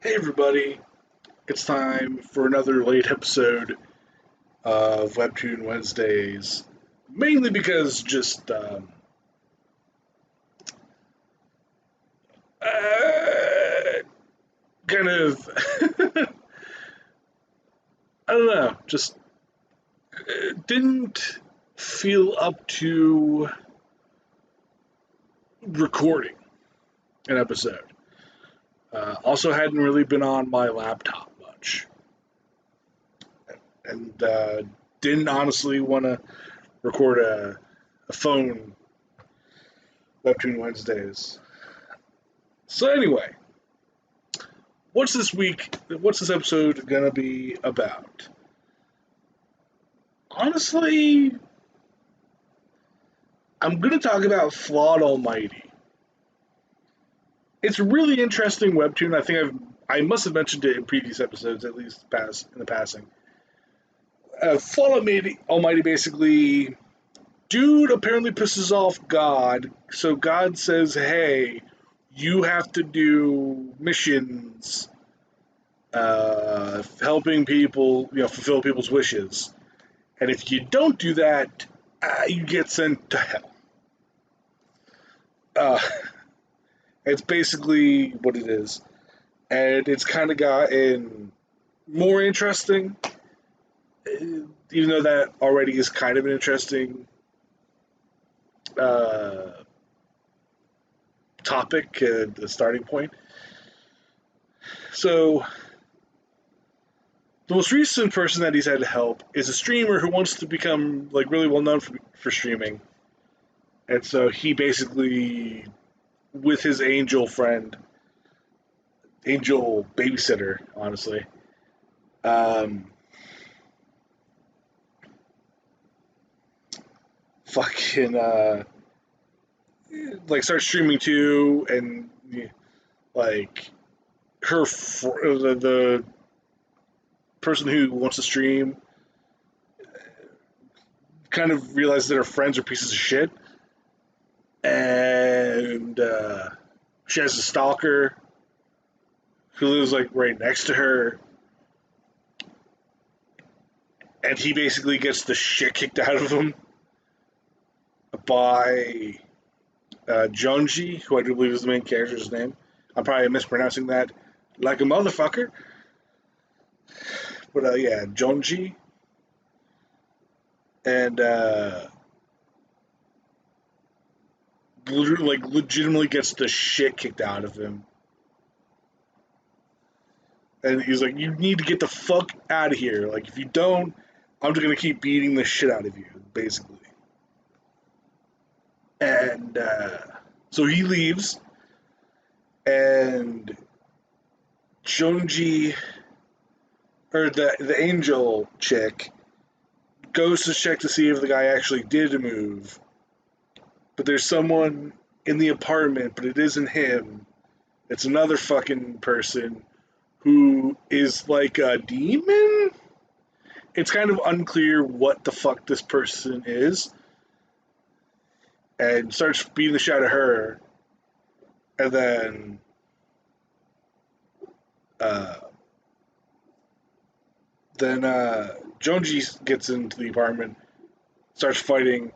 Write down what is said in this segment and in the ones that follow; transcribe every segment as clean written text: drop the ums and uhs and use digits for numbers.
Hey everybody, it's time for another late episode of Webtoon Wednesdays. Mainly because just uh, kind of I don't know, just didn't feel up to recording an episode. Also, hadn't really been on my laptop much, and didn't honestly want to record a phone Webtoon Wednesdays. So anyway, what's this episode gonna be about? Honestly, I'm gonna talk about Flawed Almighty. It's a really interesting webtoon. I must have mentioned it in previous episodes, at least in the passing. Almighty basically, dude apparently pisses off God, so God says, "Hey, you have to do missions, helping people, fulfill people's wishes." And if you don't do that, you get sent to hell. Uh, it's basically what it is. And it's kind of gotten more interesting, even though that already is kind of an interesting uh, topic, the starting point. So, the most recent person that he's had to help is a streamer who wants to become like really well known for streaming. And so he basically, with his angel babysitter, honestly, um, fucking like start streaming too, and like the person who wants to stream kind of realizes that her friends are pieces of shit, and she has a stalker who lives like right next to her, and he basically gets the shit kicked out of him by Jonji, who I do believe is the main character's name. I'm probably mispronouncing that like a motherfucker, but yeah, Jonji, and like legitimately gets the shit kicked out of him. And he's like, "You need to get the fuck out of here. Like, if you don't, I'm just gonna keep beating the shit out of you, basically." And so he leaves, and Jonji, or the angel chick, goes to check to see if the guy actually did move. But there's someone in the apartment, but it isn't him. It's another fucking person who is like a demon. It's kind of unclear what the fuck this person is, and starts beating the shit out of her. And uh, then Jonji gets into the apartment, starts fighting,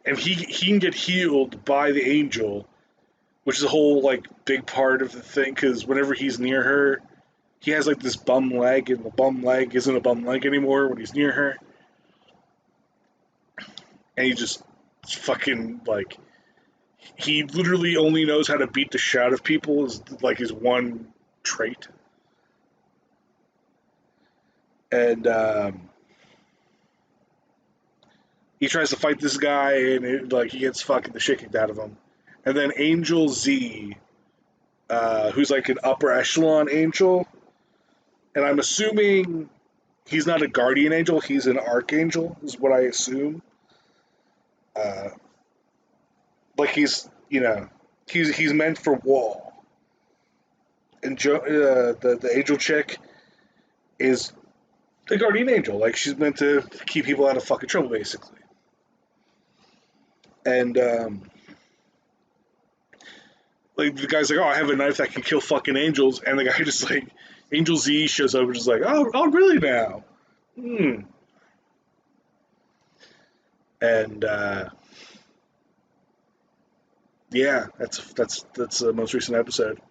and he can get healed by the angel, which is a whole like big part of the thing. Because whenever he's near her, he has like this bum leg, and the bum leg isn't a bum leg anymore when he's near her, and he just fucking like he literally only knows how to beat the shit out of people is like his one trait. And he tries to fight this guy, and like he gets fucking the shit kicked out of him. And then Angel Z, who's like an upper echelon angel, and I'm assuming he's not a guardian angel; he's an archangel, is what I assume. Uh, like he's meant for war. And the angel chick is the guardian angel. Like she's meant to keep people out of fucking trouble, basically. And like the guy's like, oh, I have a knife that can kill fucking angels, and the guy just like Angel Z shows up and just like, oh, really now? Hmm. And yeah, that's the most recent episode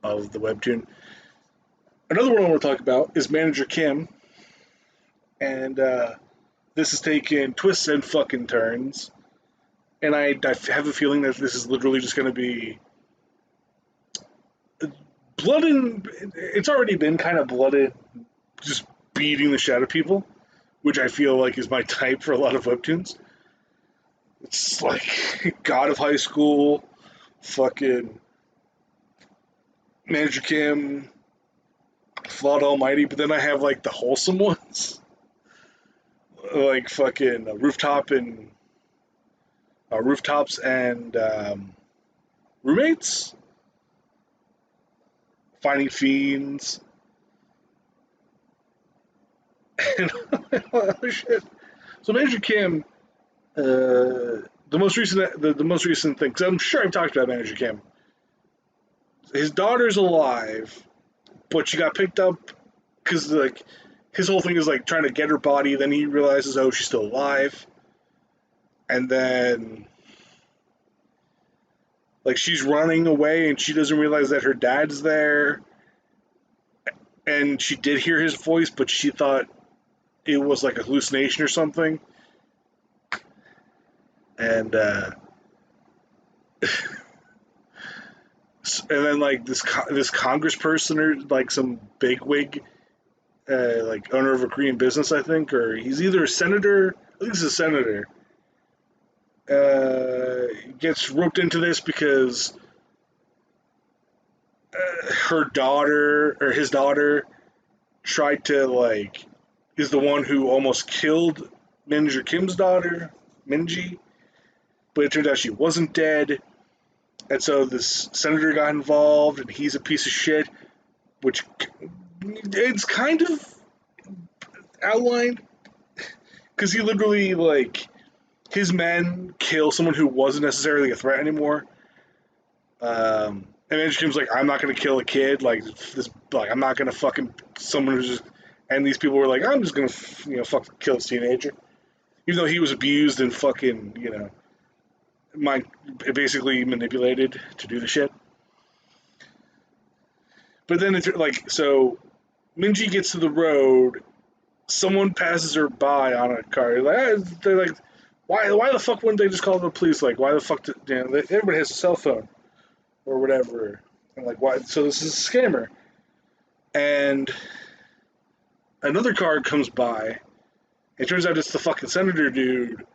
of the webtoon. Another one I want to talk about is Manager Kim, and this is taking twists and fucking turns. And I have a feeling that this is literally just going to be blood and it's already been kind of blooded, just beating the shit out of people, which I feel like is my type for a lot of webtoons. It's like God of High School, fucking Manager Kim, Flawed Almighty, but then I have like the wholesome ones, like fucking rooftops and roommates, finding fiends, and other shit. So Manager Kim, the most recent thing, because I'm sure I've talked about Manager Kim. His daughter's alive, but she got picked up because like his whole thing is like trying to get her body. Then he realizes, oh, she's still alive, and then like she's running away, and she doesn't realize that her dad's there, and she did hear his voice, but she thought it was like a hallucination or something, and and then like this congressperson or like some bigwig, like owner of a Korean business, I think, or he's either a senator. I think he's a senator. Gets roped into this because her daughter or his daughter tried to like is the one who almost killed Manager Kim's daughter, Minji, but it turned out she wasn't dead. And so this senator got involved, and he's a piece of shit, which it's kind of outlined because he literally like his men kill someone who wasn't necessarily a threat anymore. And Manager Kim's like, I'm not gonna kill a kid, like this, like I'm not gonna fucking someone who's just. And these people were like, I'm just gonna, fucking kill this teenager, even though he was abused and fucking, basically manipulated to do the shit. But then it's like, so Minji gets to the road, someone passes her by on a car. They're like, why the fuck wouldn't they just call the police? Like, why the fuck did, everybody has a cell phone or whatever. And like, why? So this is a scammer. And another car comes by. It turns out it's the fucking senator dude.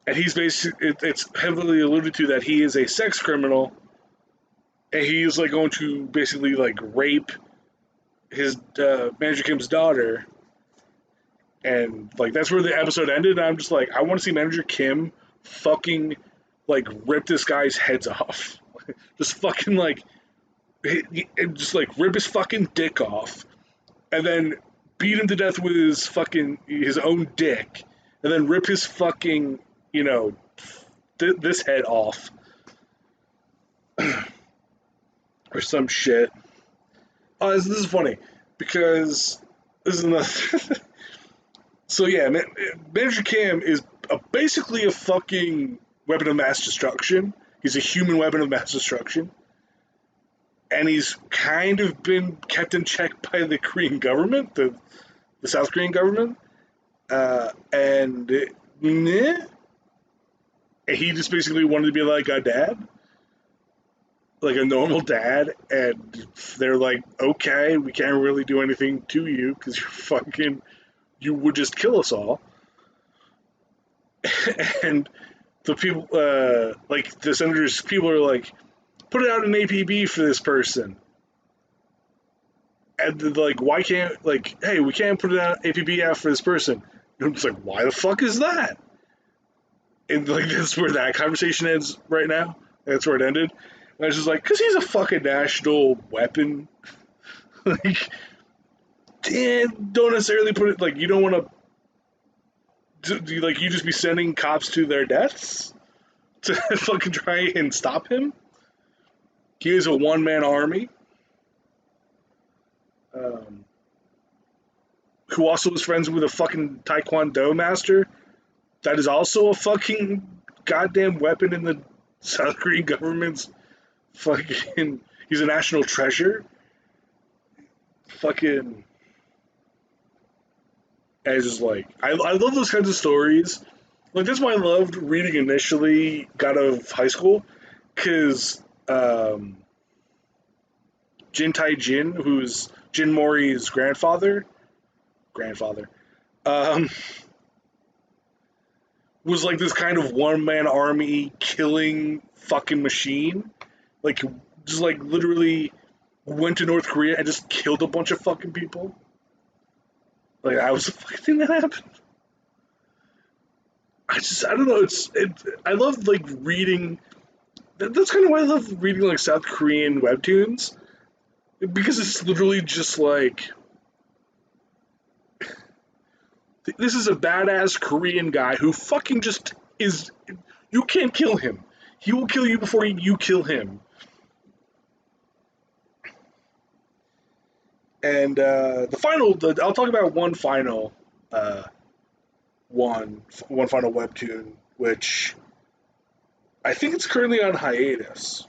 And he's basically, it's heavily alluded to that he is a sex criminal. And he's like going to basically like rape his Manager Kim's daughter. And like that's where the episode ended. And I'm just like, I want to see Manager Kim fucking like rip this guy's heads off. Just fucking like, just like rip his fucking dick off. And then beat him to death with his own dick. And then rip his fucking, this head off. Or some shit. Oh, this is funny because this is another. So yeah, Manager Kim is basically a fucking weapon of mass destruction. He's a human weapon of mass destruction, and he's kind of been kept in check by the Korean government, the South Korean government, and he just basically wanted to be like a dad. Like a normal dad, and they're like, okay, we can't really do anything to you because you would just kill us all. And the people, like the senators, people are like, put it out an APB for this person. And they're like, why can't, like, hey, we can't put it out APB out for this person. And it's like, why the fuck is that? And like, that's where that conversation ends right now. That's where it ended. And I was just like, because he's a fucking national weapon. Like, don't necessarily put it, like, you don't want to, like, you just be sending cops to their deaths to fucking try and stop him? He is a one-man army. Um, who also is friends with a fucking taekwondo master that is also a fucking goddamn weapon in the South Korean government's fucking. He's a national treasure. Fucking. And it's just like I love those kinds of stories. Like that's why I loved reading initially. Got out of high school because Jin Tai Jin, who's Jin Mori's grandfather, um, was like this kind of one man army killing fucking machine. Like, just like literally went to North Korea and just killed a bunch of fucking people. Like, I was the fucking thing that happened. I don't know. I love like reading. That's kind of why I love reading like South Korean webtoons because it's literally just like this is a badass Korean guy who fucking just is. You can't kill him. He will kill you before you kill him. And I'll talk about uh, one final webtoon, which I think it's currently on hiatus.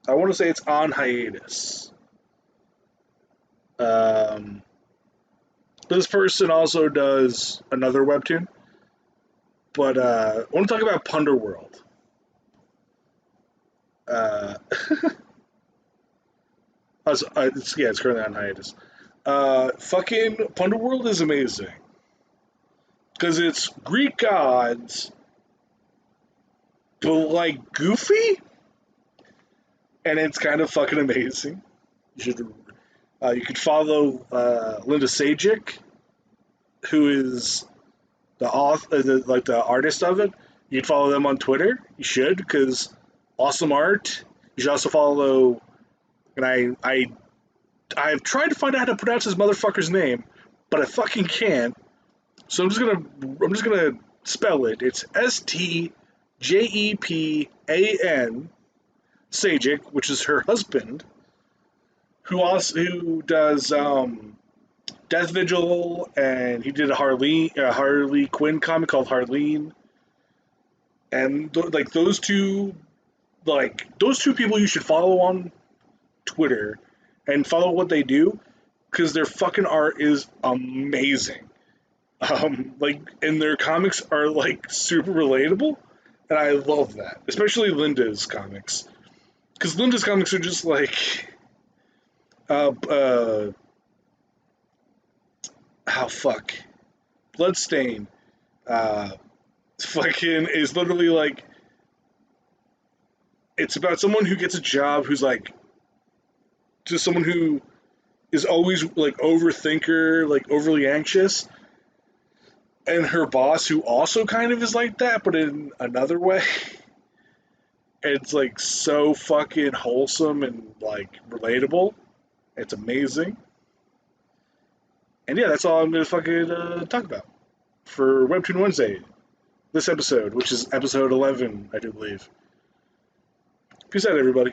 I want to say it's on hiatus. Um, this person also does another webtoon, but I want to talk about Punderworld. Uh, it's currently on hiatus. Fucking Punderworld is amazing because it's Greek gods, but like goofy, and it's kind of fucking amazing. You could follow Linda Sajic, who is the author, the artist of it. You can follow them on Twitter. You should because awesome art. You should also follow, and I've tried to find out how to pronounce this motherfucker's name, but I fucking can't. So I'm just gonna spell it. It's Stjepan Sajic, which is her husband, who does Death Vigil, and he did a Harley Quinn comic called Harleen, and those two people you should follow on Twitter and follow what they do because their fucking art is amazing. And their comics are like super relatable, and I love that, especially Linda's comics, because Linda's comics are just like, how fuck, Bloodstain, uh, fucking is literally like, it's about someone who gets a job who's like, just someone who is always like overthinker, like overly anxious, and her boss who also kind of is like that, but in another way. It's like so fucking wholesome and like relatable. It's amazing. And yeah, that's all I'm gonna fucking talk about for Webtoon Wednesday. This episode, which is episode 11, I do believe. Peace out, everybody.